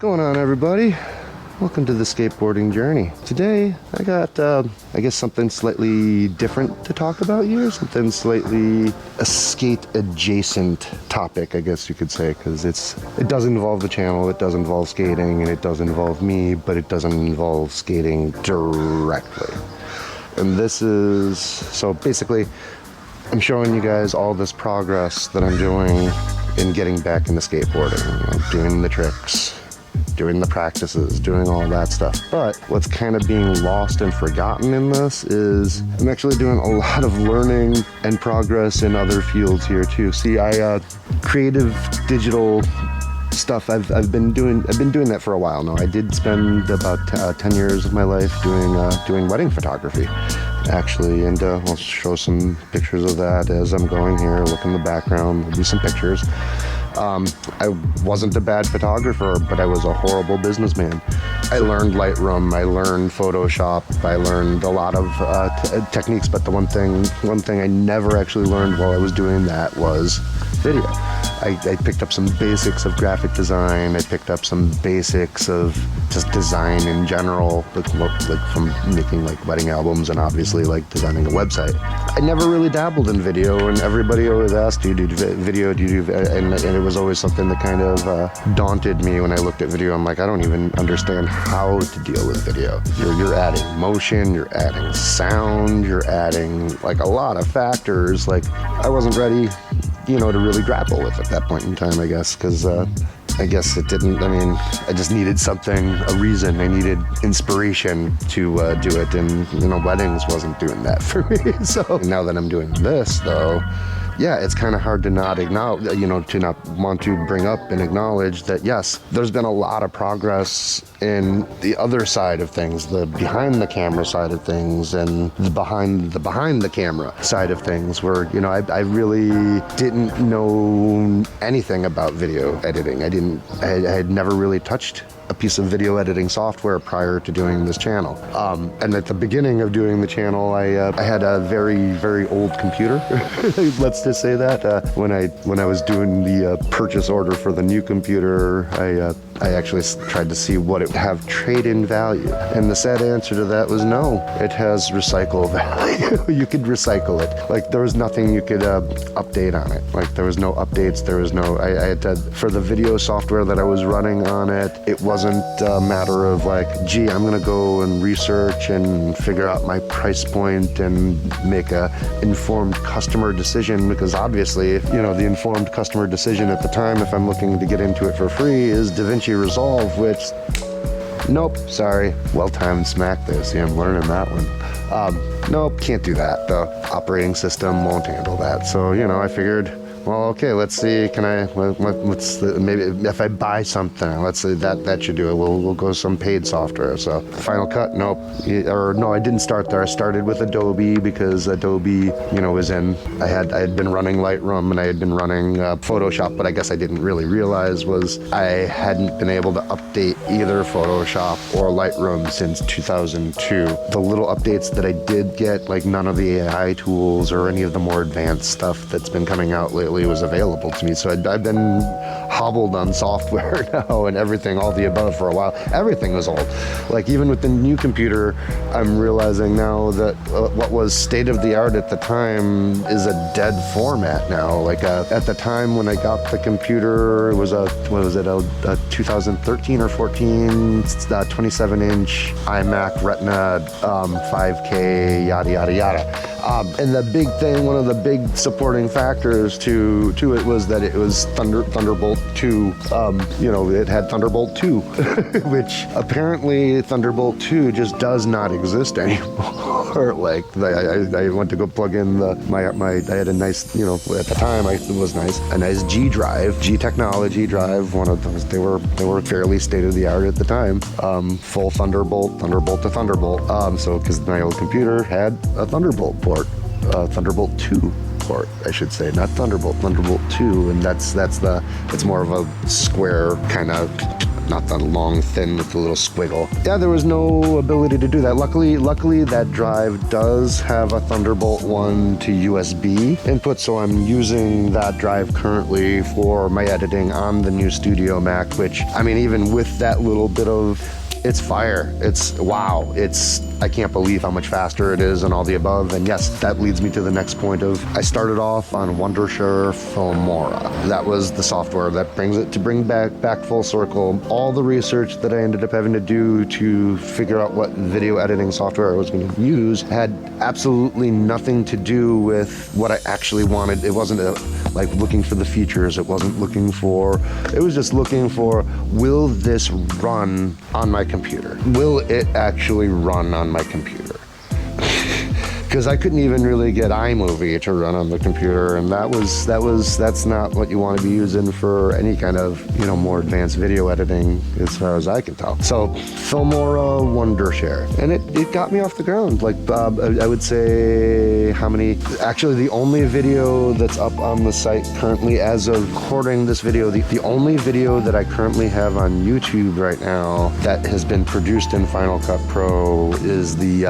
going on, everybody? Welcome to the skateboarding journey. Today I got I guess something slightly different to talk about here, something slightly a skate adjacent topic, I guess you could say, because it does involve the channel, it does involve skating, and it does involve me, but it doesn't involve skating directly. And this is, so basically I'm showing you guys all this progress that I'm doing in getting back into skateboarding, you know, doing the tricks, doing the practices, doing all that stuff. But what's kind of being lost and forgotten in this is I'm actually doing a lot of learning and progress in other fields here too. See, creative digital stuff, I've been doing that for a while now. I did spend about 10 years of my life doing wedding photography, actually, and I'll show some pictures of that as I'm going here. Look in the background, there'll be some pictures. I wasn't a bad photographer, but I was a horrible businessman. I learned Lightroom, I learned Photoshop, I learned a lot of techniques, but the one thing I never actually learned while I was doing that was video. I picked up some basics of graphic design, I picked up some basics of just design in general, like from making like wedding albums and obviously like designing a website. I never really dabbled in video, and everybody always asked, do you do video, do you do, and it was always something that kind of daunted me when I looked at video. I'm like, I don't even understand how to deal with video. You're adding motion, you're adding sound, you're adding like a lot of factors. Like I wasn't ready, you know, to really grapple with at that point in time, I guess, because I guess it didn't, I mean, I just needed something, a reason. I needed inspiration to do it, and, you know, weddings wasn't doing that for me. So now that I'm doing this, though, yeah, it's kind of hard to not acknowledge, you know, to not want to bring up and acknowledge that, yes, there's been a lot of progress in the other side of things, the behind the camera side of things, and the behind the camera side of things, where, you know, I really didn't know anything about video editing. I had never really touched a piece of video editing software prior to doing this channel. And at the beginning of doing the channel, I had a very, very old computer. Let's just say that. When I was doing the purchase order for the new computer, I actually tried to see what it would have trade-in value. And the sad answer to that was no. It has recycle value. You could recycle it. Like there was nothing you could update on it. Like there was no updates, there was no, I had to, for the video software that I was running on it, it wasn't a matter of like, gee, I'm gonna go and research and figure out my price point and make a informed customer decision, because obviously, you know, the informed customer decision at the time, if I'm looking to get into it for free, is DaVinci Resolve, which, nope, sorry, well-timed smack there. See, I'm learning that one. Nope, can't do that. The operating system won't handle that. So, you know, I figured, well, okay, let's see, can I, maybe if I buy something, let's say that should do it. We'll go some paid software. So Final Cut, nope. Or no, I didn't start there. I started with Adobe because Adobe, you know, was in, I had been running Lightroom and I had been running Photoshop, but I guess I didn't really realize was I hadn't been able to update either Photoshop or Lightroom since 2002. The little updates that I did get, like none of the AI tools or any of the more advanced stuff that's been coming out lately was available to me. So I've been hobbled on software now and everything, all the above, for a while. Everything was old. Like even with the new computer, I'm realizing now that what was state of the art at the time is a dead format now. Like at the time when I got the computer, it was a 2013 or 14 27-inch iMac Retina 5K yada yada yada. And the big thing, one of the big supporting factors to it was that it was Thunderbolt 2. You know, it had Thunderbolt 2, which apparently Thunderbolt 2 just does not exist anymore. Like I went to go plug in I had a nice, you know, at the time it was nice, a nice G drive, G technology drive. One of those, they were fairly state of the art at the time. Full Thunderbolt to Thunderbolt. So because my old computer had a Thunderbolt port, Thunderbolt 2 port, I should say, not Thunderbolt 2, and it's more of a square kind of not the long, thin with the little squiggle. Yeah, there was no ability to do that. Luckily that drive does have a Thunderbolt 1 to USB input, so I'm using that drive currently for my editing on the new Studio Mac, which, I mean, even with that little bit of, it's fire. It's wow. I can't believe how much faster it is and all the above. And yes, that leads me to the next point of, I started off on Wondershare Filmora. That was the software that bring back full circle. All the research that I ended up having to do to figure out what video editing software I was going to use had absolutely nothing to do with what I actually wanted. It wasn't like looking for the features. It wasn't looking for, it was just looking for, will this run on my computer? Will it actually run on my computer? Because I couldn't even really get iMovie to run on the computer, and that's not what you want to be using for any kind of, you know, more advanced video editing as far as I can tell. So Filmora Wondershare, and it got me off the ground. Like I would say, actually the only video that's up on the site currently as of recording this video, the only video that I currently have on YouTube right now that has been produced in Final Cut Pro is the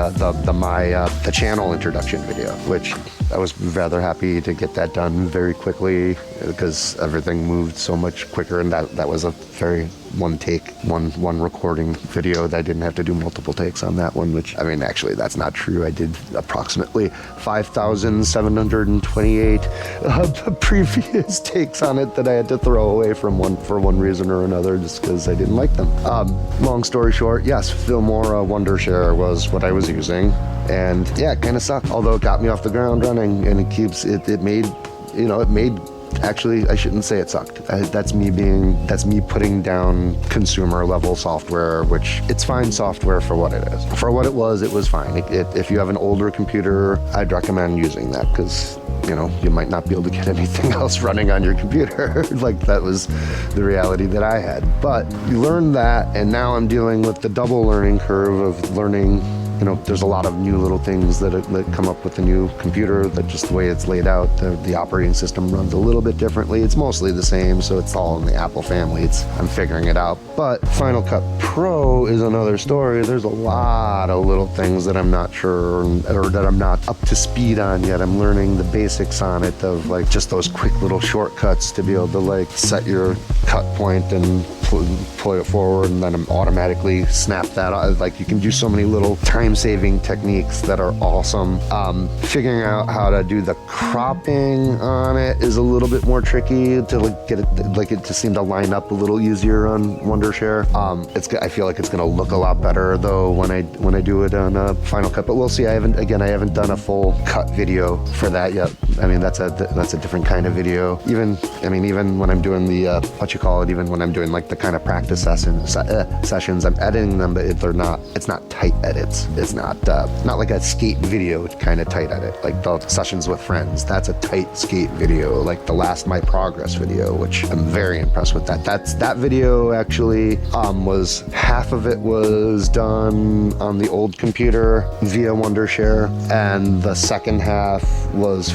channel introduction video, which I was rather happy to get that done very quickly because everything moved so much quicker, and that was a very one recording video that I didn't have to do multiple takes on that one, which, I mean, actually that's not true. I did approximately 5,728 previous takes on it that I had to throw away for one reason or another, just because I didn't like them. Long story short, yes, Filmora Wondershare was what I was using, and yeah, it kind of sucked. Although it got me off the ground running, and it made actually, I shouldn't say it sucked. That's me putting down consumer level software, which it's fine software for what it is. For what it was fine. If you have an older computer, I'd recommend using that, because, you know, you might not be able to get anything else running on your computer. Like, that was the reality that I had. But you learn that, and now I'm dealing with the double learning curve of learning. You know, there's a lot of new little things that come up with the new computer, that just the way it's laid out, the operating system runs a little bit differently. It's mostly the same, so it's all in the Apple family. I'm figuring it out. But Final Cut Pro is another story. There's a lot of little things that I'm not sure, or that I'm not up to speed on yet. I'm learning the basics on it, of like just those quick little shortcuts to be able to like set your cut point and pull it forward, and then automatically snap that. Like, you can do so many little time-saving techniques that are awesome. Figuring out how to do the cropping on it is a little bit more tricky to like get it, like it just seemed to line up a little easier on Wondershare. I feel like it's gonna look a lot better though when I do it on Final Cut. But we'll see. I haven't done a full cut video for that yet. I mean, that's a different kind of video. Even when I'm doing the even when I'm doing like the kind of practice sessions, I'm editing them, but it's not tight edits. It's not like a skate video kind of tight edit, like the sessions with friends. That's a tight skate video, like the last My Progress video, which I'm very impressed with. That video actually was half of it was done on the old computer via Wondershare, and the second half was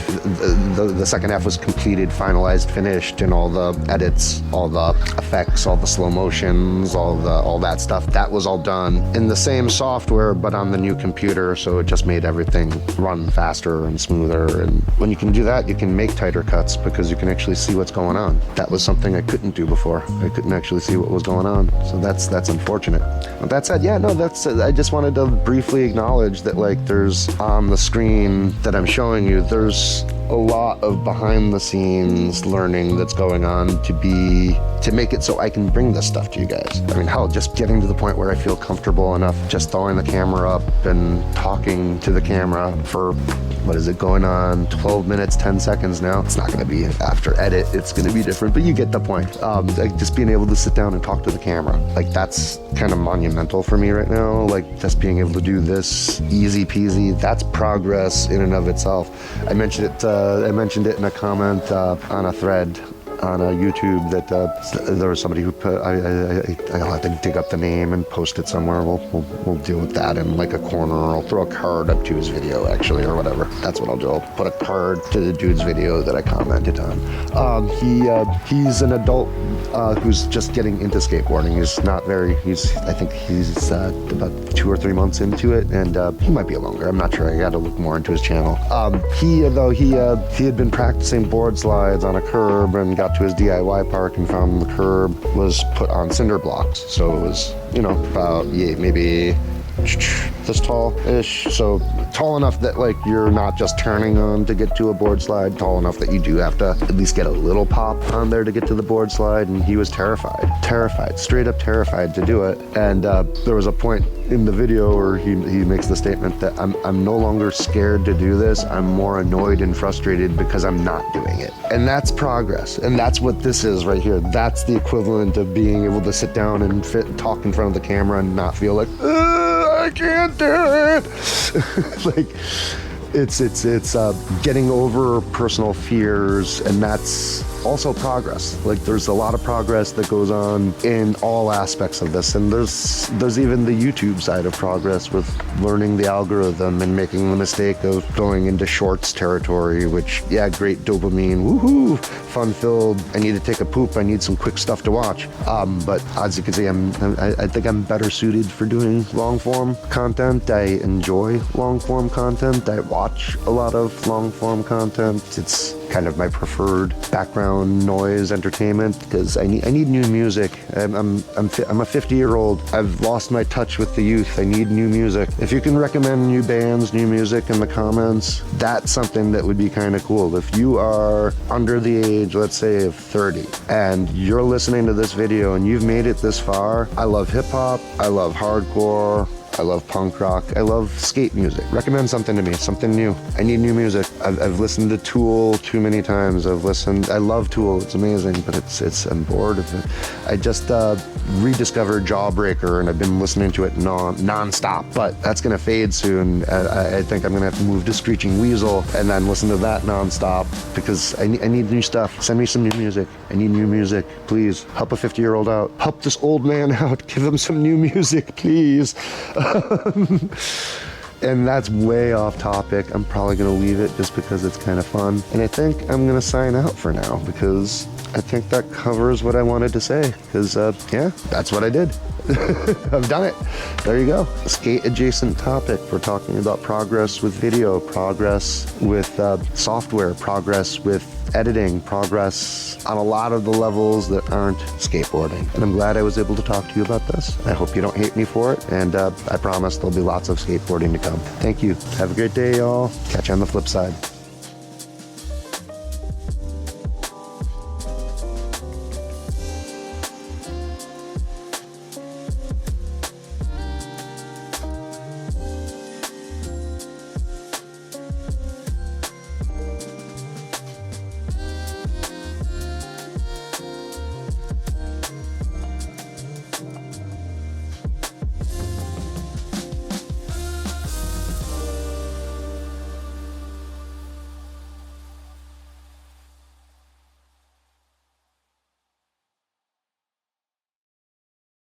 completed, finalized, finished, and all the edits, all the effects, all the slow motions, all that stuff, that was all done in the same software but on the new computer, so it just made everything run faster and smoother. And when you can do that, you can make tighter cuts because you can actually see what's going on. That was something I couldn't do before. I couldn't actually see what was going on, so that's unfortunate. But that said, yeah, no, I just wanted to briefly acknowledge that, like, there's on the screen that I'm showing you, there's a lot of behind the scenes learning that's going on to make it so I can bring this stuff to you guys. I mean, hell, just getting to the point where I feel comfortable enough just throwing the camera up and talking to the camera for, what is it, going on 12 minutes, 10 seconds now. It's not gonna be after edit, it's gonna be different, but you get the point. Like, just being able to sit down and talk to the camera, like, that's kind of monumental for me right now. Like, just being able to do this easy peasy, that's progress in and of itself. I mentioned it in a comment on a thread on YouTube that there was somebody who put, I'll have to dig up the name and post it somewhere. We'll deal with that in like a corner. I'll throw a card up to his video actually, or whatever. That's what I'll do. I'll put a card to the dude's video that I commented on. He's an adult who's just getting into skateboarding. I think he's about 2 or 3 months into it, and he might be longer. I'm not sure. I got to look more into his channel. He had been practicing board slides on a curb and got to his DIY park and found the curb was put on cinder blocks. So it was, about maybe this tall-ish, so tall enough that like you're not just turning on to get to a board slide, tall enough that you do have to at least get a little pop on there to get to the board slide. And he was terrified, straight up terrified to do it. And there was a point in the video where he makes the statement that I'm no longer scared to do this. I'm more annoyed and frustrated because I'm not doing it. And that's progress. And that's what this is right here. That's the equivalent of being able to sit down and talk in front of the camera and not feel like, I can't do it. Like, it's getting over personal fears, and that's also progress. Like, there's a lot of progress that goes on in all aspects of this, and there's even the YouTube side of progress with learning the algorithm and making the mistake of going into shorts territory, which, yeah, great dopamine, woohoo, fun-filled. I need to take a poop. I need some quick stuff to watch. But as you can see, I think I'm better suited for doing long-form content. I enjoy long-form content. I watch a lot of long-form content. It's kind of my preferred background noise entertainment because I need new music. I'm a 50-year-old. I've lost my touch with the youth. I need new music. If you can recommend new bands, new music in the comments, that's something that would be kind of cool. If you are under the age, let's say, of 30, and you're listening to this video and you've made it this far, I love hip-hop, I love hardcore, I love punk rock. I love skate music. Recommend something to me, something new. I need new music. I've listened to Tool too many times. I love Tool. It's amazing, but I'm bored of it. I just rediscovered Jawbreaker, and I've been listening to it non-stop, but that's gonna fade soon. I think I'm gonna have to move to Screeching Weasel and then listen to that non-stop because I need new stuff. Send me some new music. I need new music. Please help a 50-year-old out. Help this old man out. Give him some new music, please. And that's way off topic. I'm probably gonna leave it just because it's kind of fun. And I think I'm gonna sign out for now because I think that covers what I wanted to say. Because yeah, that's what I did. I've done it. There you go. Skate adjacent topic. We're talking about progress with video, progress with software, progress with editing, progress on a lot of the levels that aren't skateboarding. And I'm glad I was able to talk to you about this. I hope you don't hate me for it. And I promise there'll be lots of skateboarding to come. Thank you. Have a great day, y'all. Catch you on the flip side.